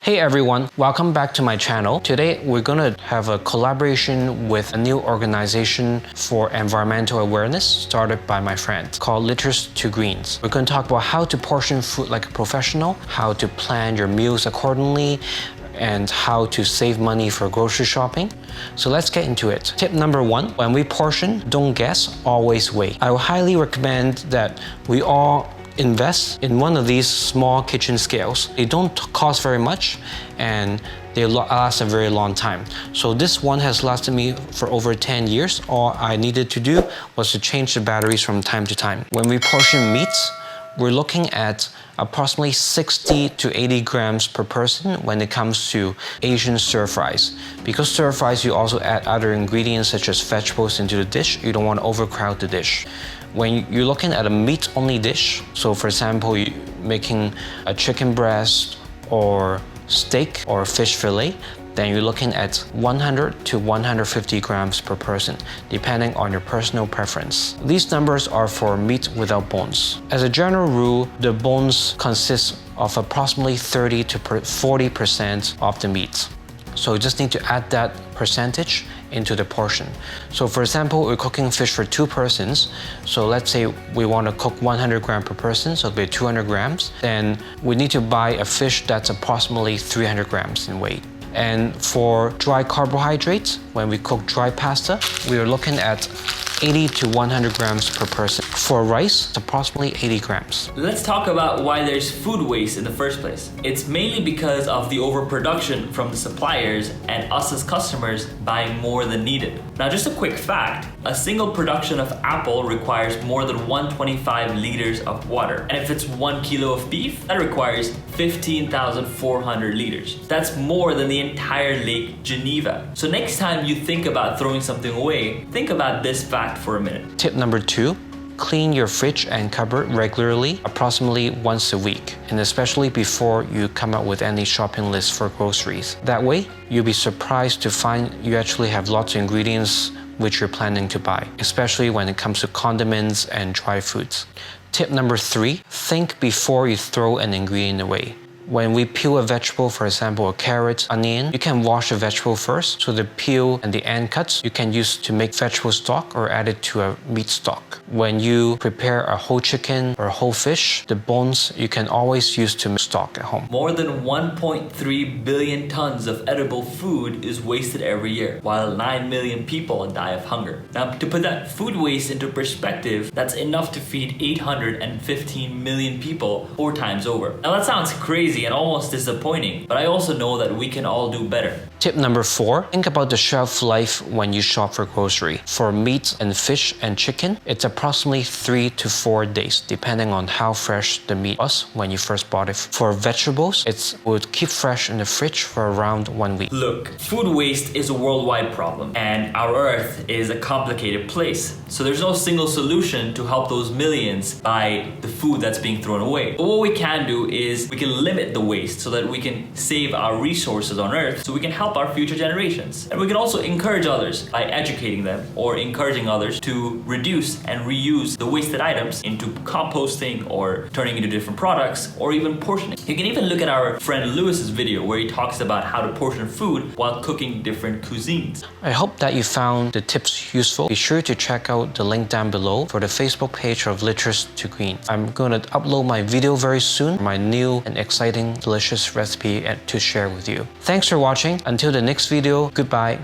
Hey everyone, welcome back to my channel. Today we're gonna have a collaboration with a new organization for environmental awareness started by my friend called Litters2Greens. We're gonna talk about how to portion food like a professional, how to plan your meals accordingly, and how to save money for grocery shopping. So let's get into it. Tip number 1, when we portion, don't guess, always weigh. I would highly recommend that we all invest in one of these small kitchen scales. They don't cost very much and they last a very long time. So this one has lasted me for over 10 years. All I needed to do was to change the batteries from time to time. When we portion meats, we're looking at approximately 60 to 80 grams per person when it comes to Asian stir fries. Because stir fries, you also add other ingredients such as vegetables into the dish. You don't want to overcrowd the dish. When you're looking at a meat-only dish, so for example, you're making a chicken breast or steak or fish fillet, then you're looking at 100 to 150 grams per person, depending on your personal preference. These numbers are for meat without bones. As a general rule, the bones consist of approximately 30 to 40% of the meat. So you just need to add that percentage into the portion. So for example, we're cooking fish for 2 persons. So let's say we want to cook 100 grams per person, so it'll be 200 grams. Then we need to buy a fish that's approximately 300 grams in weight. And for dry carbohydrates, when we cook dry pasta, we are looking at 80 to 100 grams per person. For rice, it's approximately 80 grams. Let's talk about why there's food waste in the first place. It's mainly because of the overproduction from the suppliers and us as customers buying more than needed. Now, just a quick fact, a single production of apple requires more than 125 liters of water. And if it's 1 kilo of beef, that requires 15,400 liters. That's more than the entire Lake Geneva. So next time you think about throwing something away, think about this fact for a minute. Tip number 2, clean your fridge and cupboard regularly, approximately once a week, and especially before you come up with any shopping list for groceries. That way, you'll be surprised to find you actually have lots of ingredients which you're planning to buy, especially when it comes to condiments and dry foods. Tip number 3, think before you throw an ingredient away. When we peel a vegetable, for example, a carrot, onion, you can wash the vegetable first. So the peel and the end cuts, you can use to make vegetable stock or add it to a meat stock. When you prepare a whole chicken or a whole fish, the bones you can always use to make stock at home. More than 1.3 billion tons of edible food is wasted every year, while 9 million people die of hunger. Now, to put that food waste into perspective, that's enough to feed 815 million people 4 times over. Now that sounds crazy and almost disappointing, but I also know that we can all do better. Tip number 4, think about the shelf life when you shop for grocery. For meat and fish and chicken, it's approximately 3 to 4 days, depending on how fresh the meat was when you first bought it. For vegetables, it would keep fresh in the fridge for around 1 week. Look, food waste is a worldwide problem, and our Earth is a complicated place. So there's no single solution to help those millions buy the food that's being thrown away. But what we can do is we can limit the waste so that we can save our resources on Earth, so we can help our future generations. And we can also encourage others by educating them or encouraging others to reduce and reuse the wasted items into composting or turning into different products or even portioning. You can even look at our friend Lewis's video where he talks about how to portion food while cooking different cuisines. I hope that you found the tips useful. Be sure to check out the link down below for the Facebook page of Litters2Greens. I'm going to upload my video very soon, my new and exciting delicious recipe to share with you. Thanks for watching. Until the next video, goodbye.